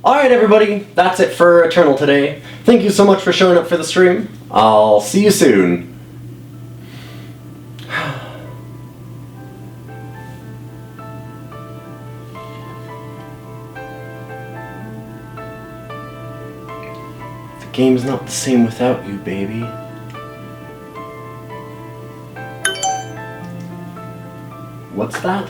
Alright everybody, that's it for Eternal today. Thank you so much for showing up for the stream. I'll see you soon. The game's not the same without you, baby. What's that?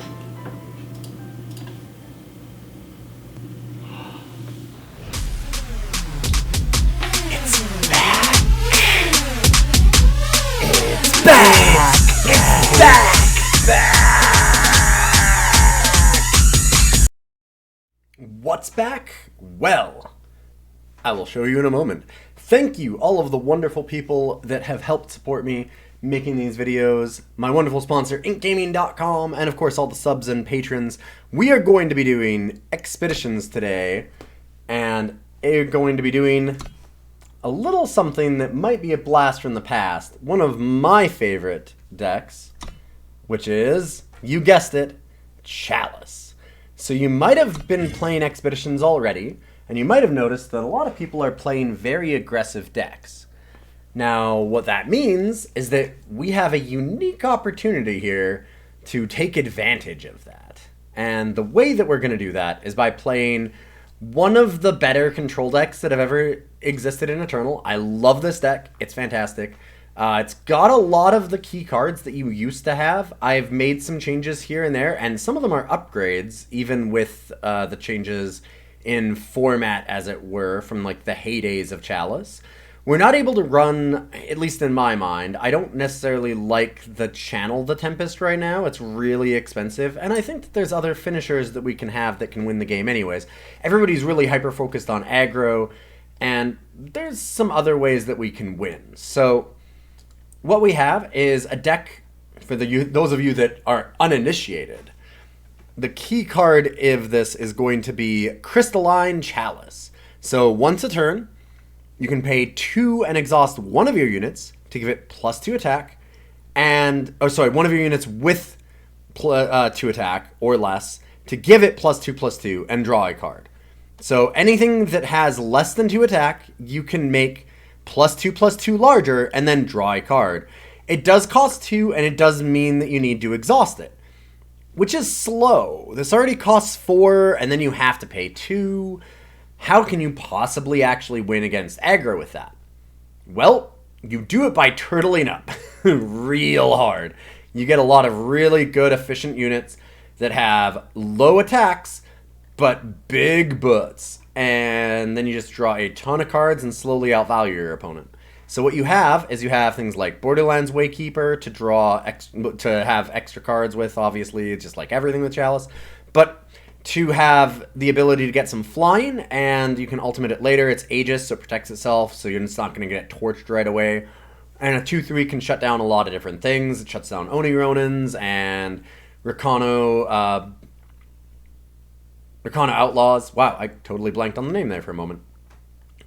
What's back? Well, I will show you in a moment. Thank you, all of the wonderful people that have helped support me making these videos. My wonderful sponsor, inkgaming.com, and of course all the subs and patrons. We are going to be doing expeditions today, and we're going to be doing a little something that might be a blast from the past. One of my favorite decks, which is, you guessed it, Chalice. So you might have been playing expeditions already, and you might have noticed that a lot of people are playing very aggressive decks. Now, what that means is that we have a unique opportunity here to take advantage of that. And the way that we're going to do that is by playing one of the better control decks that have ever existed in Eternal. I love this deck. It's fantastic. It's got a lot of the key cards that you used to have. I've made some changes here and there, and some of them are upgrades, even with the changes in format, as it were, from like the heydays of Chalice. We're not able to run, at least in my mind, I don't necessarily like the Channel the Tempest right now. It's really expensive, and I think that there's other finishers that we can have that can win the game anyways. Everybody's really hyper-focused on aggro, and there's some other ways that we can win. So what we have is a deck, for those of you that are uninitiated. The key card of this is going to be Crystalline Chalice. So once a turn, you can pay 2 and exhaust one of your units to give it +2 attack, and one of your units with 2 attack or less to give it +2/+2 and draw a card. So anything that has less than 2 attack, you can make +2/+2 larger and then draw a card. It does cost 2, and it does mean that you need to exhaust it, which is slow. This already costs 4, and then you have to pay 2. How can you possibly actually win against aggro with that? Well, you do it by turtling up real hard. You get a lot of really good, efficient units that have low attacks, but big butts. And then you just draw a ton of cards and slowly outvalue your opponent. So what you have is you have things like Borderlands Waykeeper to have extra cards with, obviously, just like everything with Chalice. But to have the ability to get some flying, and you can ultimate it later. It's Aegis, so it protects itself, so you're just not going to get torched right away. And a 2/3 can shut down a lot of different things. It shuts down Oni Ronins and Rakano Outlaws. Wow, I totally blanked on the name there for a moment.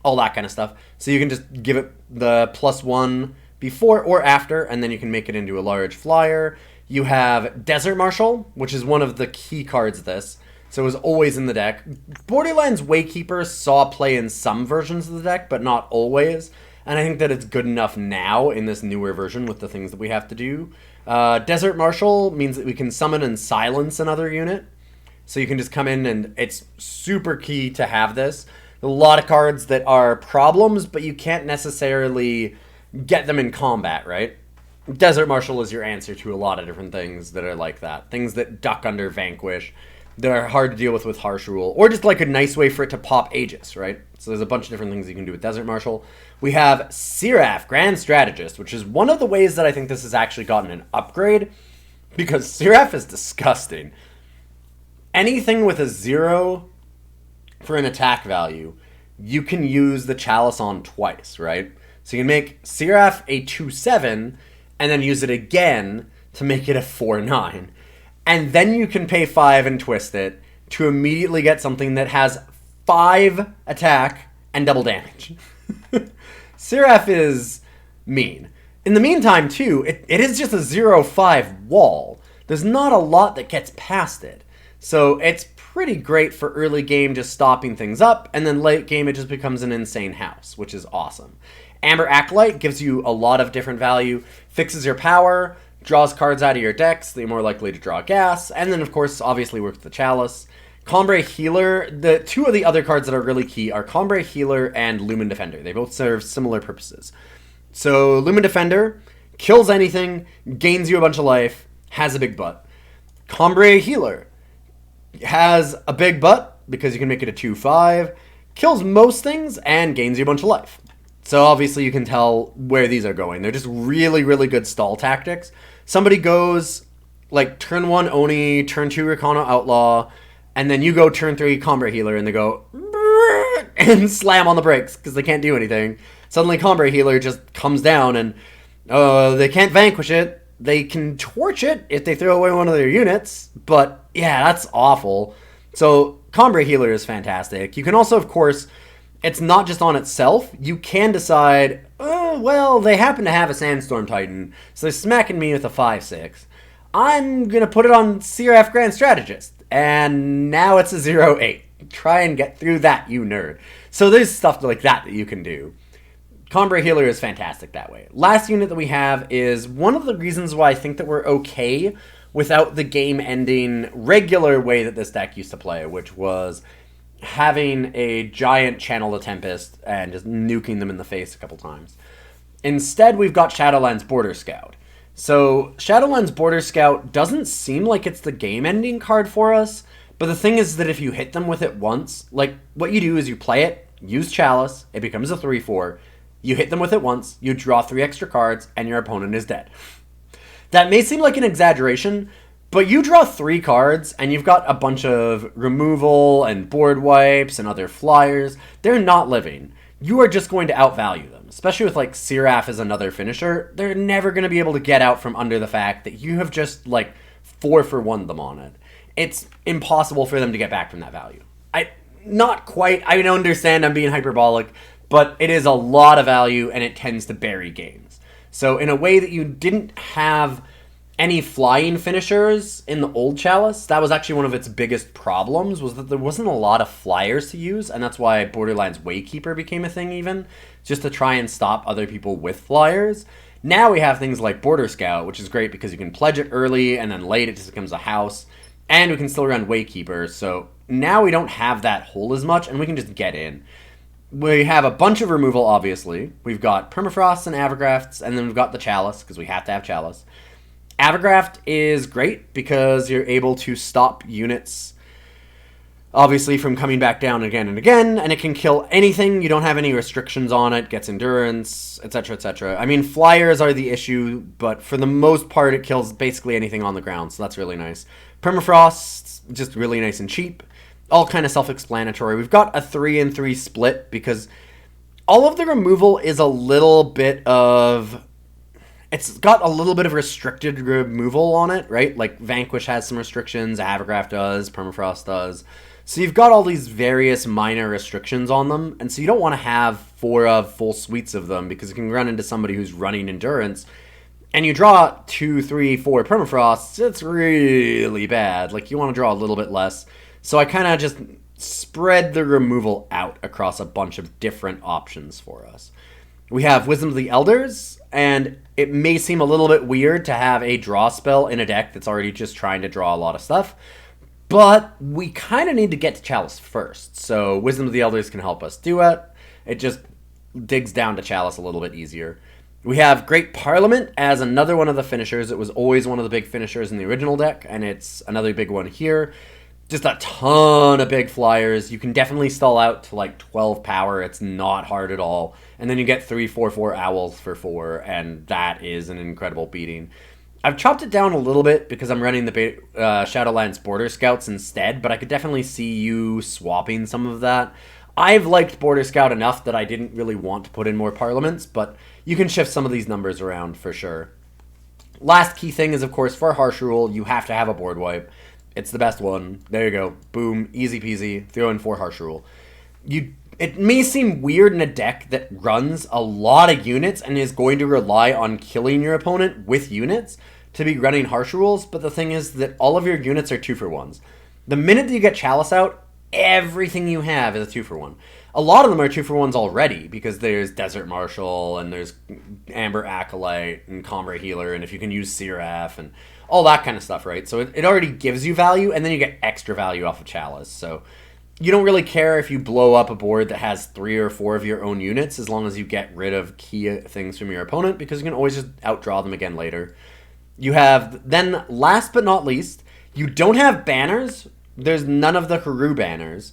All that kind of stuff. So you can just give it the +1 before or after, and then you can make it into a large flyer. You have Desert Marshal, which is one of the key cards of this. So it was always in the deck. Borderlands Waykeeper saw play in some versions of the deck, but not always. And I think that it's good enough now in this newer version with the things that we have to do. Desert Marshal means that we can summon and silence another unit. So you can just come in, and it's super key to have this. A lot of cards that are problems, but you can't necessarily get them in combat, right? Desert Marshal is your answer to a lot of different things that are like that. Things that duck under Vanquish, that are hard to deal with Harsh Rule, or just like a nice way for it to pop Aegis, right? So there's a bunch of different things you can do with Desert Marshal. We have Siraf, Grand Strategist, which is one of the ways that I think this has actually gotten an upgrade, because Siraf is disgusting. Anything with a 0 for an attack value, you can use the Chalice on twice, right? So you can make Siraf a 2/7, and then use it again to make it a 4/9. And then you can pay 5 and twist it to immediately get something that has 5 attack and double damage. Siraf is mean. In the meantime, too, it is just a 0/5 wall. There's not a lot that gets past it. So it's pretty great for early game, just stopping things up, and then late game it just becomes an insane house, which is awesome. Amber Acolyte gives you a lot of different value, fixes your power, draws cards out of your decks, so you're more likely to draw gas, and then of course obviously works the Chalice. Combrei Healer, the two of the other cards that are really key are Combrei Healer and Lumen Defender. They both serve similar purposes. So Lumen Defender kills anything, gains you a bunch of life, has a big butt. Combrei Healer has a big butt because you can make it a 2/5, kills most things, and gains you a bunch of life. So obviously you can tell where these are going. They're just really, really good stall tactics. Somebody goes like turn 1 Oni, turn 2 Rakana Outlaw, and then you go turn 3 Combrei Healer, and they go and slam on the brakes because they can't do anything. Suddenly Combrei Healer just comes down, and they can't vanquish it. They can torch it if they throw away one of their units, but yeah, that's awful. So Combrei Healer is fantastic. You can also, of course, it's not just on itself. You can decide, oh, well, they happen to have a Sandstorm Titan, so they're smacking me with a 5/6. I'm going to put it on Siraf Grand Strategist, and now it's a 0/8. Try and get through that, you nerd. So there's stuff like that you can do. Combrei Healer is fantastic that way. Last unit that we have is one of the reasons why I think that we're okay without the game-ending regular way that this deck used to play, which was having a giant Channel the Tempest and just nuking them in the face a couple times. Instead, we've got Shadowlands Borderscout. So Shadowlands Borderscout doesn't seem like it's the game-ending card for us, but the thing is that if you hit them with it once, like what you do is you play it, use Chalice, it becomes a 3/4, you hit them with it once, you draw 3 extra cards, and your opponent is dead. That may seem like an exaggeration, but you draw 3 cards, and you've got a bunch of removal and board wipes and other flyers. They're not living. You are just going to outvalue them, especially with like Siraf as another finisher. They're never going to be able to get out from under the fact that you have just like 4-for-1 them on it. It's impossible for them to get back from that value. Not quite. I don't understand I'm being hyperbolic, but it is a lot of value, and it tends to bury games. So in a way that you didn't have any flying finishers in the old Chalice, that was actually one of its biggest problems, was that there wasn't a lot of flyers to use, and that's why Borderlands Waykeeper became a thing even, just to try and stop other people with flyers. Now we have things like Borderscout, which is great because you can pledge it early, and then late it just becomes a house, and we can still run Waykeeper, so now we don't have that hole as much, and we can just get in. We have a bunch of removal, obviously. We've got Permafrost and Avigrafts, and then we've got the Chalice, because we have to have Chalice. Avigraft is great because you're able to stop units, obviously, from coming back down again and again, and it can kill anything. You don't have any restrictions on it, gets endurance, etc., etc. I mean, flyers are the issue, but for the most part, it kills basically anything on the ground, so that's really nice. Permafrost, just really nice and cheap. All kind of self-explanatory. We've got a 3-3 split because all of the removal is a little bit of... It's got a little bit of restricted removal on it, right? Like Vanquish has some restrictions, Avigraft does, Permafrost does. So you've got all these various minor restrictions on them, and so you don't want to have 4 full suites of them because you can run into somebody who's running endurance, and you draw 2, 3, 4 Permafrosts, it's really bad. Like, you want to draw a little bit less. So I kind of just spread the removal out across a bunch of different options for us. We have Wisdom of the Elders, and it may seem a little bit weird to have a draw spell in a deck that's already just trying to draw a lot of stuff, but we kind of need to get to Chalice first, so Wisdom of the Elders can help us do it. It just digs down to Chalice a little bit easier. We have Great Parliament as another one of the finishers. It was always one of the big finishers in the original deck, and it's another big one here. Just a ton of big flyers. You can definitely stall out to like 12 power. It's not hard at all. And then you get 3/4/4 owls for 4, and that is an incredible beating. I've chopped it down a little bit because I'm running the Shadowlands Borderscouts instead, but I could definitely see you swapping some of that. I've liked Borderscout enough that I didn't really want to put in more Parliaments, but you can shift some of these numbers around for sure. Last key thing is, of course, for Harsh Rule, you have to have a board wipe. It's the best one. There you go. Boom. Easy peasy. Throw in 4 Harsh Rule. It may seem weird in a deck that runs a lot of units and is going to rely on killing your opponent with units to be running Harsh Rules, but the thing is that all of your units are 2-for-1s. The minute that you get Chalice out, everything you have is a 2-for-1. A lot of them are 2-for-1s already, because there's Desert Marshal, and there's Amber Acolyte, and Combrei Healer, and if you can use Siraf, and all that kind of stuff, right? So it already gives you value, and then you get extra value off of Chalice. So you don't really care if you blow up a board that has 3 or 4 of your own units, as long as you get rid of key things from your opponent, because you can always just outdraw them again later. You have, then last but not least, you don't have banners. There's none of the Haru banners.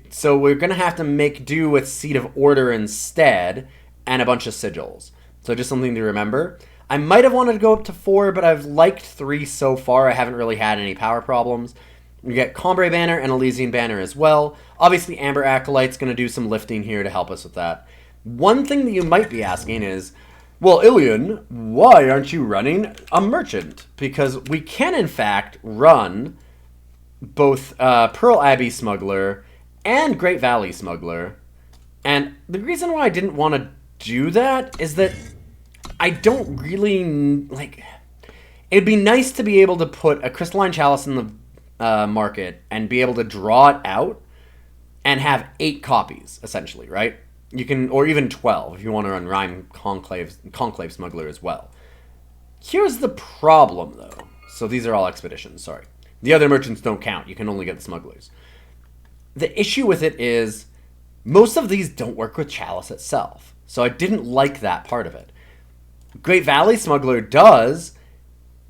So we're going to have to make do with Seat of Order instead, and a bunch of sigils. So just something to remember. I might have wanted to go up to 4, but I've liked 3 so far. I haven't really had any power problems. We get Combrei banner and Elysian banner as well. Obviously, Amber Acolyte's going to do some lifting here to help us with that. One thing that you might be asking is, well, Ilyon, why aren't you running a merchant? Because we can, in fact, run both Pearl Abbey Smuggler and Great Valley Smuggler. And the reason why I didn't want to do that is that I don't really, like, it'd be nice to be able to put a Crystalline Chalice in the market and be able to draw it out and have 8 copies, essentially, right? You can, or even 12 if you want to run Rhyme Conclave Smuggler as well. Here's the problem, though. So these are all expeditions, sorry. The other merchants don't count. You can only get the smugglers. The issue with it is most of these don't work with Chalice itself. So I didn't like that part of it. Great Valley Smuggler does.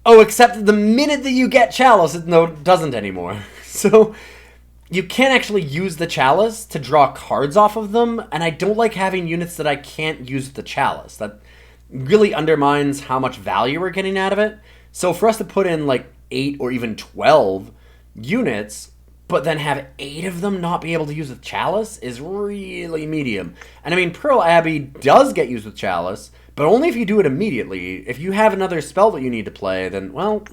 Oh, except the minute that you get Chalice, it doesn't anymore. So you can't actually use the Chalice to draw cards off of them, and I don't like having units that I can't use the Chalice. That really undermines how much value we're getting out of it. So for us to put in like 8 or even 12 units, but then have 8 of them not be able to use with Chalice is really medium. And I mean, Pearl Abbey does get used with Chalice, but only if you do it immediately. If you have another spell that you need to play, then, well,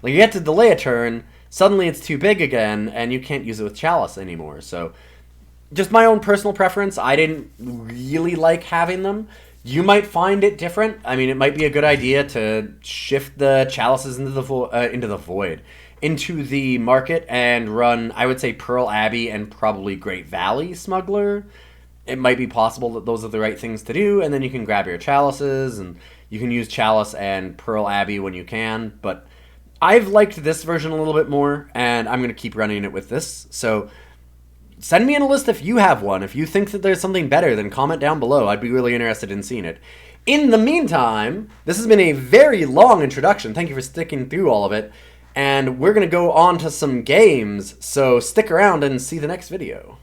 like you have to delay a turn, suddenly it's too big again, and you can't use it with Chalice anymore. So, just my own personal preference, I didn't really like having them. You might find it different. I mean, it might be a good idea to shift the Chalices into the market and run, I would say, Pearl Abbey and probably Great Valley Smuggler. It might be possible that those are the right things to do, and then you can grab your Chalices, and you can use Chalice and Pearl Abbey when you can, but I've liked this version a little bit more, and I'm going to keep running it with this. So send me in a list if you have one. If you think that there's something better, then comment down below. I'd be really interested in seeing it. In the meantime, this has been a very long introduction. Thank you for sticking through all of it. And we're going to go on to some games, so stick around and see the next video.